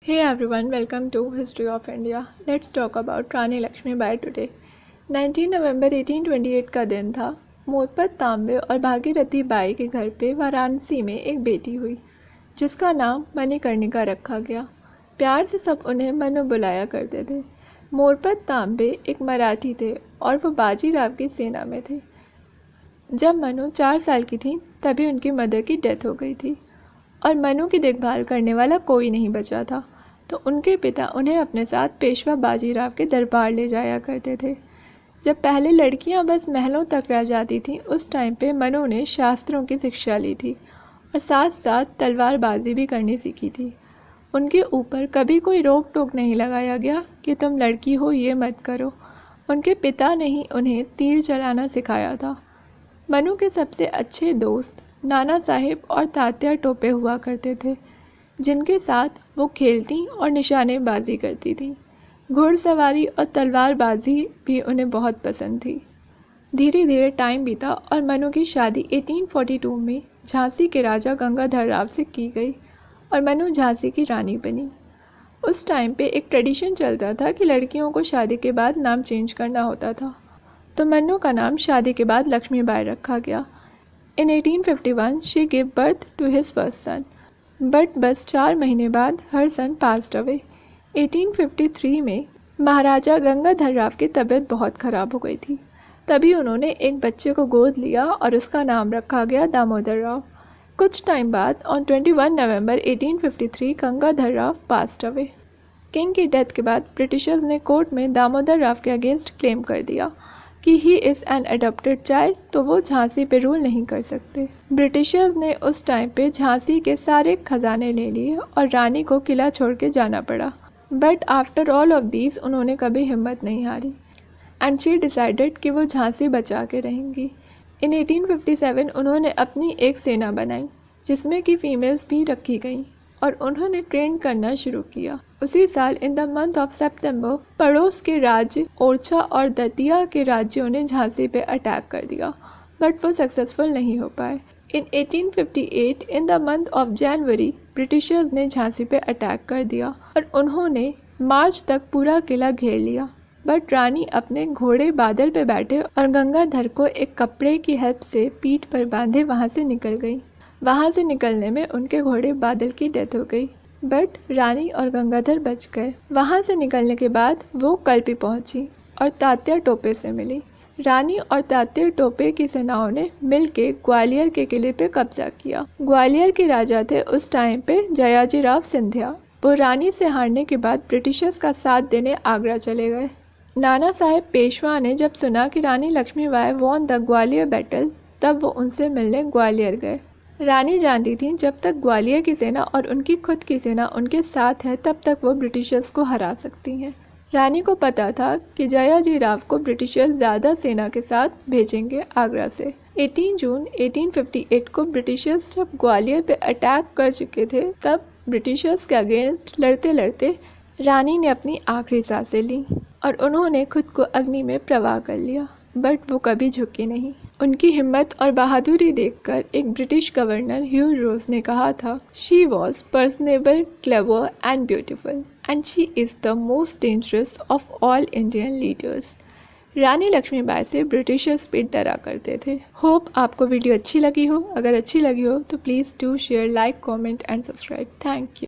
Hey everyone, welcome to History of India. Let's talk about Rani Lakshmibai today. 19 नवंबर 1828 का दिन था। मोरपत तांबे और भागीरथी बाई के घर पे वाराणसी में एक बेटी हुई जिसका नाम मणिकर्णिका रखा गया। प्यार से सब उन्हें मनु बुलाया करते थे। मोरपत तांबे एक मराठी थे और वो बाजीराव की सेना में थे। जब मनु 4 साल की थी तभी उनकी मदर की डेथ हो गई थी और मनु की देखभाल करने वाला कोई नहीं बचा था, तो उनके पिता उन्हें अपने साथ पेशवा बाजीराव के दरबार ले जाया करते थे। जब पहले लड़कियां बस महलों तक रह जाती थीं, उस टाइम पे मनु ने शास्त्रों की शिक्षा ली थी और साथ साथ तलवारबाजी भी करनी सीखी थी। उनके ऊपर कभी कोई रोक टोक नहीं लगाया गया कि तुम लड़की हो ये मत करो। उनके पिता ने ही उन्हें तीर चलाना सिखाया था। मनु के सबसे अच्छे दोस्त नाना साहिब और तात्या टोपे हुआ करते थे जिनके साथ वो खेलती और निशानेबाजी करती थी। घुड़सवारी और तलवारबाजी भी उन्हें बहुत पसंद थी। धीरे धीरे टाइम बीता और मनु की शादी 1842 में झांसी के राजा गंगाधर राव से की गई और मनु झांसी की रानी बनी। उस टाइम पे एक ट्रेडिशन चलता था कि लड़कियों को शादी के बाद नाम चेंज करना होता था, तो मनु का नाम शादी के बाद लक्ष्मीबाई रखा गया। In 1851, she gave birth to his first son, but बस 4 महीने बाद her son passed away. 1853 में महाराजा गंगाधर राव की तबीयत बहुत ख़राब हो गई थी। तभी उन्होंने एक बच्चे को गोद लिया और उसका नाम रखा गया दामोदर राव। कुछ टाइम बाद on 21 November 1853 Gangadhar Rao passed away. King की डेथ के बाद ब्रिटिशर्स ने कोर्ट में दामोदर राव के अगेंस्ट क्लेम कर दिया कि he is an adopted child, तो वो झांसी पे रूल नहीं कर सकते। ब्रिटिशर्स ने उस टाइम पे झांसी के सारे खजाने ले लिए और रानी को किला छोड़ के जाना पड़ा। But after all of these उन्होंने कभी हिम्मत नहीं हारी एंड शी डिसाइडेड कि वो झांसी बचा के रहेंगी। इन 1857 उन्होंने अपनी एक सेना बनाई जिसमें कि फीमेल्स भी रखी गईं और उन्होंने ट्रेन करना शुरू किया। उसी साल इन द मंथ ऑफ सितंबर पड़ोस के राज्य ओरछा और दतिया के राज्यों ने झांसी पे अटैक कर दिया, बट वो सक्सेसफुल नहीं हो पाए। इन 1858 in the month of January Britishers ने झांसी पे अटैक कर दिया और उन्होंने मार्च तक पूरा किला घेर लिया। बट रानी अपने घोड़े बादल पे बैठे और गंगाधर को एक कपड़े की हेल्प से पीठ पर बांधे वहाँ से निकल गई। वहाँ से निकलने में उनके घोड़े बादल की डेथ हो गई, बट रानी और गंगाधर बच गए। वहाँ से निकलने के बाद वो कल्पी पहुँची और तात्या टोपे से मिली। रानी और तात्या टोपे की सेनाओं ने मिलके ग्वालियर के किले पे कब्जा किया। ग्वालियर के राजा थे उस टाइम पे जयाजीराव सिंधिया। वो रानी से हारने के बाद ब्रिटिशर्स का साथ देने आगरा चले गए। नाना साहेब पेशवा ने जब सुना कि Rani Lakshmibai won the Gwalior battle, तब वो उनसे मिलने ग्वालियर गए। रानी जानती थी जब तक ग्वालियर की सेना और उनकी खुद की सेना उनके साथ है तब तक वो ब्रिटिशर्स को हरा सकती हैं। रानी को पता था कि जयाजीराव को ब्रिटिशर्स ज़्यादा सेना के साथ भेजेंगे आगरा से। 18 जून 1858 को ब्रिटिशर्स जब ग्वालियर पे अटैक कर चुके थे, तब ब्रिटिशर्स के अगेंस्ट लड़ते लड़ते रानी ने अपनी आखिरी सांसें ली और उन्होंने खुद को अग्नि में प्रवाह कर लिया, बट वो कभी झुकी नहीं। उनकी हिम्मत और बहादुरी देखकर एक ब्रिटिश गवर्नर ह्यू रोज ने कहा था, she was personable, clever and beautiful and she is the most dangerous of all Indian leaders. Rani Lakshmibai से ब्रिटिशर्स भी डरा करते थे। होप आपको वीडियो अच्छी लगी हो। अगर अच्छी लगी हो तो please do share, like, comment and subscribe. Thank you.